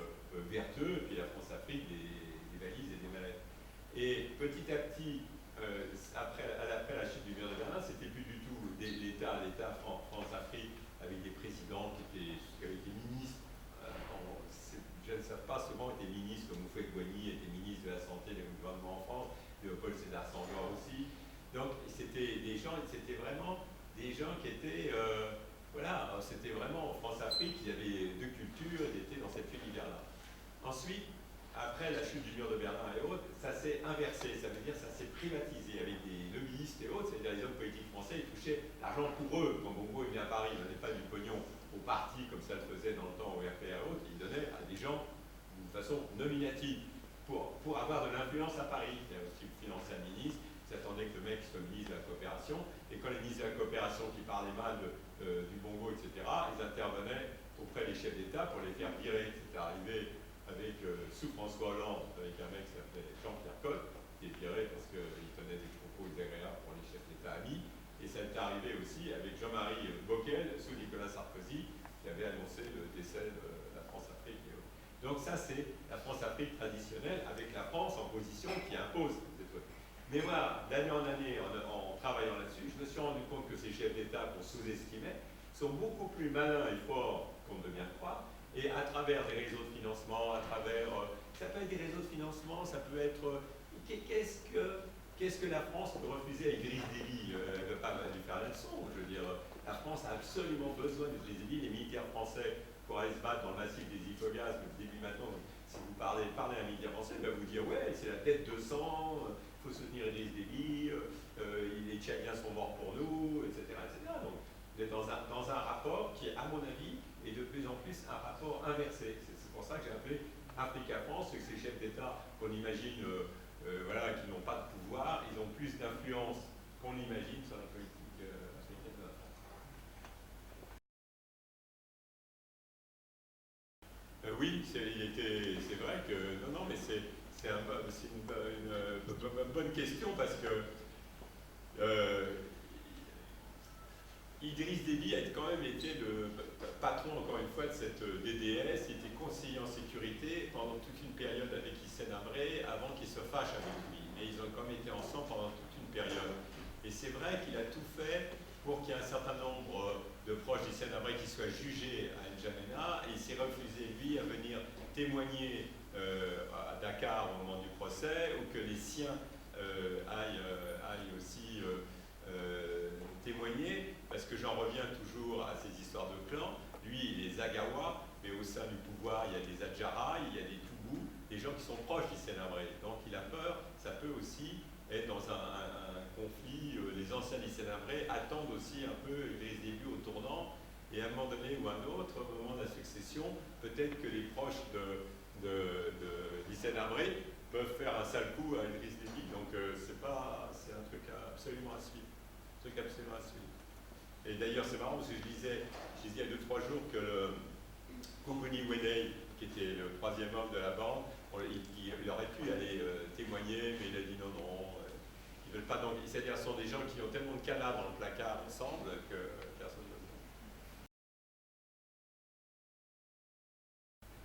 vertueux, puis la France-Afrique des valises et des mallettes. Et petit à petit, après la chute du mur de Berlin, c'était plus du tout l'État France-Afrique avec des présidents qui avaient été ministres. Je ne sais pas souvent été ministre, comme Moufouet-Boigny était ministre de la Santé et du gouvernement en France, Léopold Sédar Senghor aussi. Donc c'était vraiment des gens qui étaient, c'était vraiment France-Afrique, ils avaient 2 cultures, ils étaient dans cette univers-là. Ensuite, après la chute du mur de Berlin et autres, ça s'est inversé, ça veut dire ça s'est privatisé avec des lobbyistes et autres, c'est-à-dire les hommes politiques français, ils touchaient l'argent pour eux. Quand Bongo est venu à Paris, il ne donnait pas du pognon au parti comme ça le faisait dans le temps au RPR et autres, il donnait à des gens d'une façon nominative pour avoir de l'influence à Paris. Il y a aussi financé un ministre, ils attendaient que le mec soit ministre de la coopération, et quand les ministres de la coopération qui parlaient mal du Bongo, etc., ils intervenaient auprès des chefs d'État pour les faire virer. C'est arrivé avec, sous François Hollande, avec un mec qui s'appelait Jean-Pierre Cotte, qui est viré parce qu'il tenait des propos désagréables pour les chefs d'État amis. Et ça est arrivé aussi avec Jean-Marie Bockel, sous Nicolas Sarkozy, qui avait annoncé le décès de la France-Afrique. Donc ça, c'est la France-Afrique traditionnelle, avec la France en position qui impose des trucs. Mais voilà, d'année en année, en travaillant là-dessus, je me suis rendu compte que ces chefs d'État qu'on sous-estimait sont beaucoup plus malins et forts qu'on ne devient croire. Et à travers des réseaux de financement, à travers... ça peut être des réseaux de financement, ça peut être... Qu'est-ce que la France peut refuser à Idriss Déby? Elle ne veut pas lui faire la leçon. Je veux dire, la France a absolument besoin d'Idriss Déby. Les militaires français, pour aller se battre dans le massif des Ifoghas, le début maintenant, si vous parlez à un militaire français, il va vous dire, ouais, c'est la tête de sang, il faut soutenir Idriss Déby, les Tchadiens sont morts pour nous, etc. etc. Donc, on est dans un rapport qui, à mon avis, est de plus en plus un rapport inversé. C'est pour ça que j'ai appelé Afrique-France, c'est que ces chefs d'État qu'on imagine, qui n'ont pas de pouvoir, ils ont plus d'influence qu'on imagine sur la politique africaine de la France. Oui, c'est vrai que... Non, mais c'est une bonne question parce que Idriss Déby a quand même été le patron, encore une fois, de cette DDS. Il était conseiller en sécurité pendant toute une période avec Hissène Habré, avant qu'il se fâche avec lui. Mais ils ont quand même été ensemble pendant toute une période. Et c'est vrai qu'il a tout fait pour qu'il y ait un certain nombre de proches Hissène-Habré qui soit jugé à N'Djamena, et il s'est refusé, lui, à venir témoigner à Dakar au moment du procès, ou que les siens aillent aussi témoigner, parce que j'en reviens toujours à ces histoires de clans. Lui, il est Zagawa, mais au sein du pouvoir, il y a des Adjara, il y a des Toubou, des gens qui sont proches d'Hissène-Habré. Donc il a peur, ça peut aussi être dans un conflit. Les anciens d'Hissène-Habré attendent aussi un peu les débuts au tournant, et à un moment donné ou à un autre, au moment de la succession, peut-être que les proches d'Hissène-Habré peuvent faire un sale coup à Idriss Déby. Donc c'est un truc absolument à suivre. Absolument à suivre. Et d'ailleurs, c'est marrant parce que je disais il y a 2-3 jours que le Koukouni Wedei, qui était le troisième homme de la bande, il aurait pu aller témoigner, mais il a dit non, ils veulent pas. C'est-à-dire, ce sont des gens qui ont tellement de cadavres dans le placard ensemble que personne ne veut.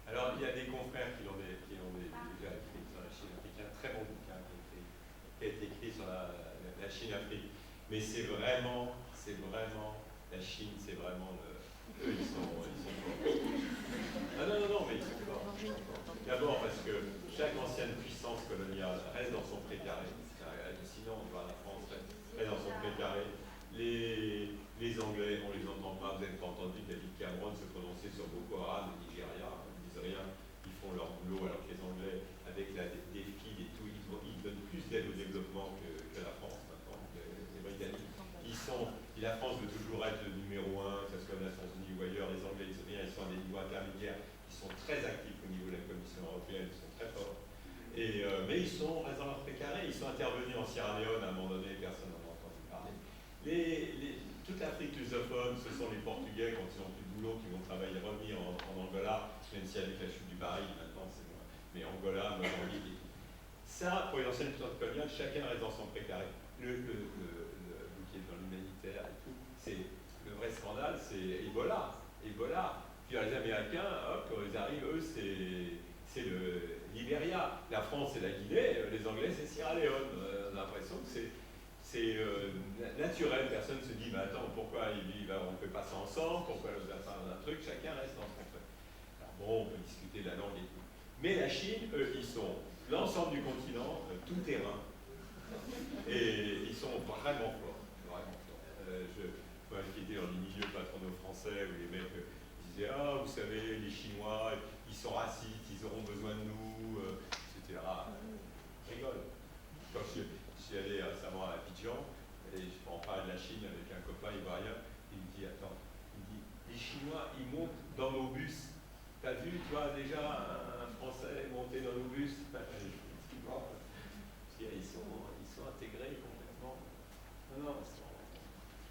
Alors, il y a des confrères qui ont déjà écrit sur la Chine africaine, un très bon bouquin qui a été écrit sur la Chine-Afrique. Mais c'est vraiment la Chine, c'est vraiment eux, ils sont forts. Non, mais ils sont forts. D'abord parce que chaque ancienne puissance coloniale reste dans son précaré. C'est hallucinant de voir la France reste dans son précaré. Les Anglais, on les entend pas. Vous n'avez pas entendu David Cameron se prononcer sur Boko Haram, le Nigeria. Ils disent rien. Ils font leur boulot, alors que les Anglais, avec des filles et tout, ils donnent plus d'aide au développement que la France maintenant, les Britanniques. La France veut toujours être le numéro 1, que ce soit aux Nations Unies ou ailleurs. Les Anglais, ils sont à des niveaux intermédiaires. Ils sont très actifs au niveau de la Commission européenne, ils sont très forts. Mais ils restent dans leur précaré. Ils sont intervenus en Sierra Leone à un moment donné, personne n'en a entendu parler. Toute l'Afrique lusophone, ce sont les Portugais, quand ils n'ont plus de boulot, qui vont travailler, revenir en Angola, même si avec la chute du baril, maintenant c'est moins. Mais Angola, Mozambique et tout. Ça, pour les anciennes puissances coloniales, chacun reste dans son précaré. Vous qui êtes dans l'humanitaire et tout, c'est le vrai scandale, c'est Ebola. Puis les Américains, hop, quand ils arrivent, eux, c'est le Libéria. La France, c'est la Guinée, les Anglais, c'est Sierra Leone. On a l'impression que c'est naturel. Personne ne se dit, mais attends, pourquoi on ne fait pas ça ensemble, pourquoi on fait un truc, chacun reste dans son truc. Alors bon, on peut discuter de la langue et tout. Mais la Chine, eux, ils sont l'ensemble du continent, tout terrain. Et ils sont vraiment forts. Moi, qui étais dans les milieux patronaux français où les mecs disaient vous savez, les Chinois, ils sont racistes, ils auront besoin de nous, etc. Je rigole. Quand je suis allé récemment à Abidjan, et je peux en parler de la Chine avec un copain ivoirien, il me dit les Chinois, ils montent dans nos bus. T'as vu, toi, déjà, un Français monter dans nos bus? Ils sont intégrés complètement. Non.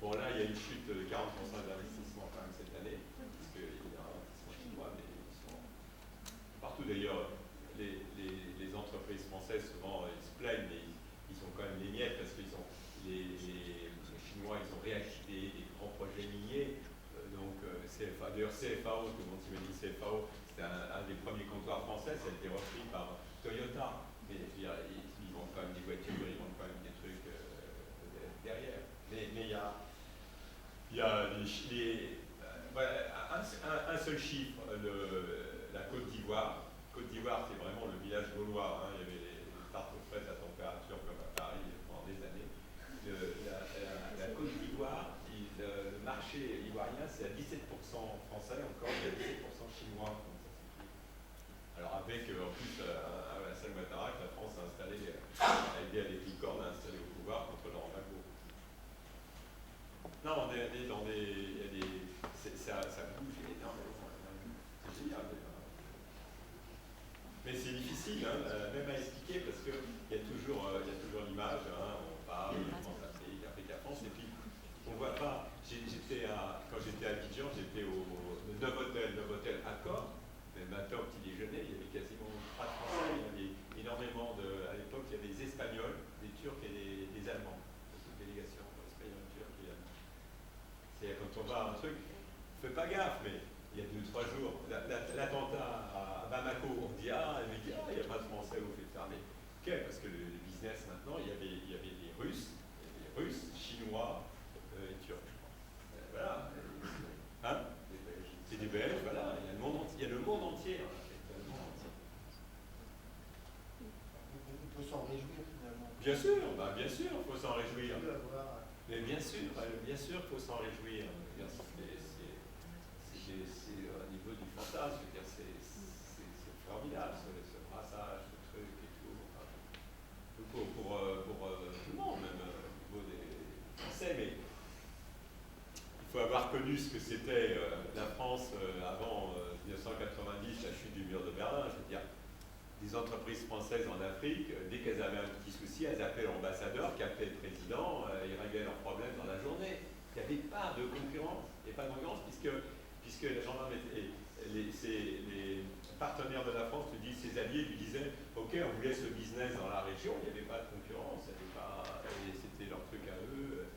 Bon, là, il y a une chute de 40% d'investissement quand même cette année, parce qu'il y a un investissement chinois, mais ils sont partout d'ailleurs. Les entreprises françaises, souvent, ils se plaignent, mais ils ont quand même les miettes, parce qu'ils ont les Chinois, ils ont réactivé des grands projets miniers. D'ailleurs, CFAO, tout le monde s'imagine CFAO, c'était un des premiers comptoirs français, ça a été repris par Toyota. Mais ils vendent quand même des voitures, ils vendent quand même des trucs derrière. Mais il y a un seul chiffre, la Côte d'Ivoire. Côte d'Ivoire, c'est vraiment le village gaulois. Il y avait les tartes aux fraises à température comme à Paris pendant des années. La Côte d'Ivoire, le marché ivoirien, c'est à 17% français encore, il y a 17% chinois. Alors avec, en plus, Alassane Ouattara, que la France a installé, a aidé avec licorne à installer au pouvoir contre Laurent Gbagbo. Non, ça bouge énormément. C'est génial. Mais c'est difficile, même à expliquer, parce qu'il y a toujours l'image, on parle, France, Afrique, France, et puis on ne voit pas. Quand j'étais à Abidjan, j'étais au Novotel Accor, mais le matin au petit déjeuner, il y avait quasiment pas de Français, il y avait énormément à l'époque, il y avait des Espagnols, des Turcs et des Allemands. Toute délégation espagnole, turque et allemand. C'est quand on va à un truc, on ne fait pas gaffe, mais il y a 2-3 jours, l'attentat à Bamako, on dit il n'y a pas de Français, vous faites fermer. Ok, parce que le business maintenant, il y avait des Russes, Chinois et Turcs. Voilà. Hein? sûr, il faut s'en réjouir. C'est au niveau du fantasme. Je veux dire, c'est formidable, ce brassage, ce truc et tout. Enfin, pour tout le monde, même au niveau des Français. Mais il faut avoir connu ce que c'était la France avant 1990, la chute du mur de Berlin. Je veux dire, des entreprises françaises en Afrique, dès qu'elles avaient un petit souci, elles appelaient l'ambassadeur, qui appelait le président, ils réglaient leurs problèmes dans la journée. Il n'y avait pas de concurrence. Il n'y a pas de concurrence puisque les gendarmes les partenaires de la France lui disent, ses alliés lui disaient, ok, on vous laisse le business dans la région, il n'y avait pas de concurrence, c'était leur truc à eux.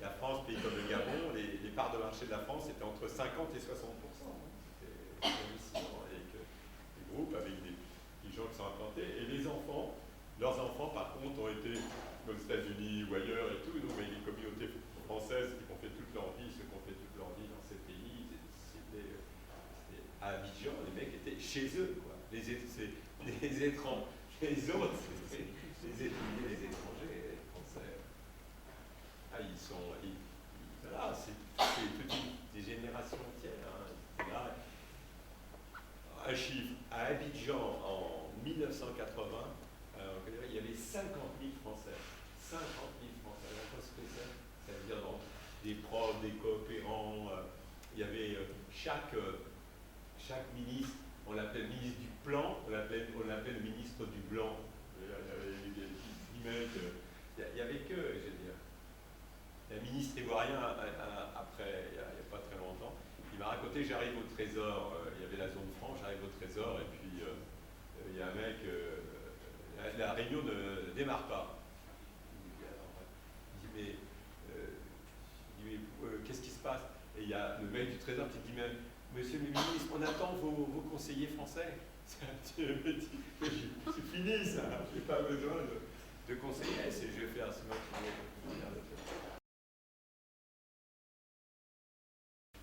La France, pays comme le Gabon, les parts de marché de la France étaient entre 50 et 60%. C'était hallucinant avec des groupes, avec des gens qui sont implantés. Et les enfants, leurs enfants par contre ont été aux États-Unis ou ailleurs et tout, donc les communautés françaises qui ont fait toute leur vie, ceux qui ont fait toute leur vie dans ces pays, c'était à Abidjan, les mecs étaient chez eux, quoi. Les étrangers, les autres, les étrangers, les Français. Ah, voilà, c'est toute des générations entières. Hein. Là, un chiffre, à Abidjan en 1980, il y avait 50 000 Français. 50 000 Français. Qu'est-ce que c'est? Ça veut dire des profs, des coopérants. Il y avait chaque ministre, on l'appelle ministre du plan, on l'appelle ministre du blanc. Il y avait des petits mecs, il y avait que, je veux dire. Un ministre ivoirien, après, il n'y a pas très longtemps, il m'a raconté, j'arrive au Trésor, il y avait la zone franc, j'arrive au Trésor, et puis il y a un mec, la réunion ne démarre pas. Il dit, mais qu'est-ce qui se passe? Et il y a le mec du Trésor qui dit, même, monsieur le ministre, on attend vos conseillers français. C'est fini ça, je n'ai pas besoin de conseillers, je vais faire ce mec.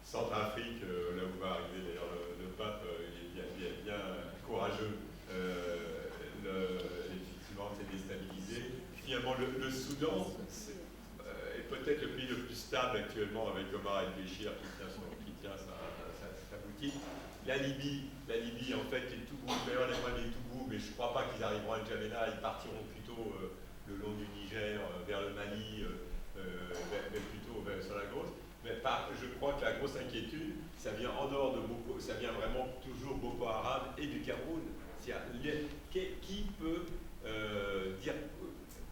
Centrafrique, là où va arriver d'ailleurs le pape, il est bien courageux. Effectivement, c'est déstabilisé. Finalement, le Soudan est peut-être le pays le plus stable actuellement avec Omar el-Béchir qui tient sa boutique. La Libye, en fait, est tout bout. D'ailleurs, les moines est tout bout, mais je ne crois pas qu'ils arriveront à N'Djamena. Ils partiront plutôt le long du Niger, vers le Mali, plutôt sur la gauche. Mais je crois que la grosse inquiétude, ça vient en dehors de Boko, ça vient vraiment toujours Boko Haram et du Cameroun. Qui peut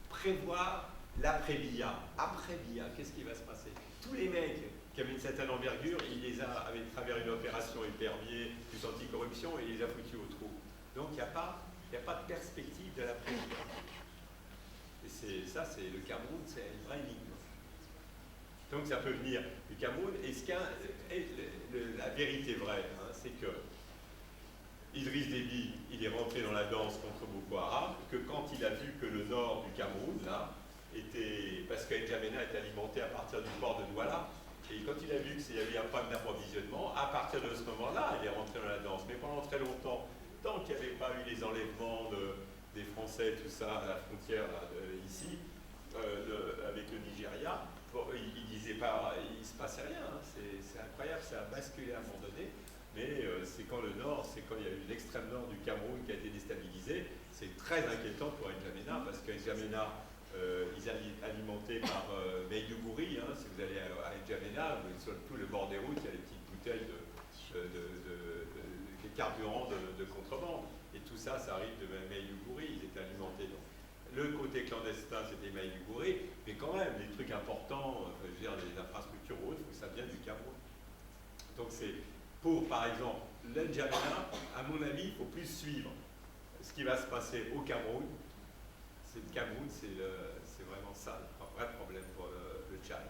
prévoir l'après-Biya? Après Biya, qu'est-ce qui va se passer? Tous les mecs qui avaient une certaine envergure, il les a, avec travers une opération épervier, plus anticorruption, et il les a foutus au trou. Donc il n'y a pas de perspective de l'après-Biya. Et ça, c'est le Cameroun, c'est une vraie énigme. Donc ça peut venir du Cameroun. Et la vérité vraie, hein, c'est que Idriss Déby, il est rentré dans la danse contre Boko Haram, que quand il a vu que le nord du Cameroun, là, parce que N'Djamena était alimenté à partir du port de Douala, et quand il a vu qu'il y avait un problème d'approvisionnement, à partir de ce moment-là, il est rentré dans la danse. Mais pendant très longtemps, tant qu'il n'y avait pas eu les enlèvements des Français, tout ça, à la frontière là, ici, avec le Nigeria, il disait pas, il se passait rien. Hein. C'est incroyable, ça a basculé à un moment donné. Mais c'est quand le nord, c'est quand il y a eu l'extrême nord du Cameroun qui a été déstabilisé. C'est très inquiétant pour N'Djamena parce que N'Djamena, ils sont alimentés par Maiduguri. Hein. Si vous allez à N'Djamena, sur tout le bord des routes, il y a des petites bouteilles de carburant de contrebande. Et tout ça, ça arrive de Maiduguri. Ils étaient alimentés. Donc. Le côté clandestin, c'était Maiduguri, mais quand même, les trucs importants, je veux dire, les infrastructures autres, ça vient du Cameroun. Donc c'est pour, par exemple, l'N'Djamena, à mon avis, il faut plus suivre ce qui va se passer au Cameroun. Le Cameroun, c'est vraiment ça, un vrai problème pour le Tchad.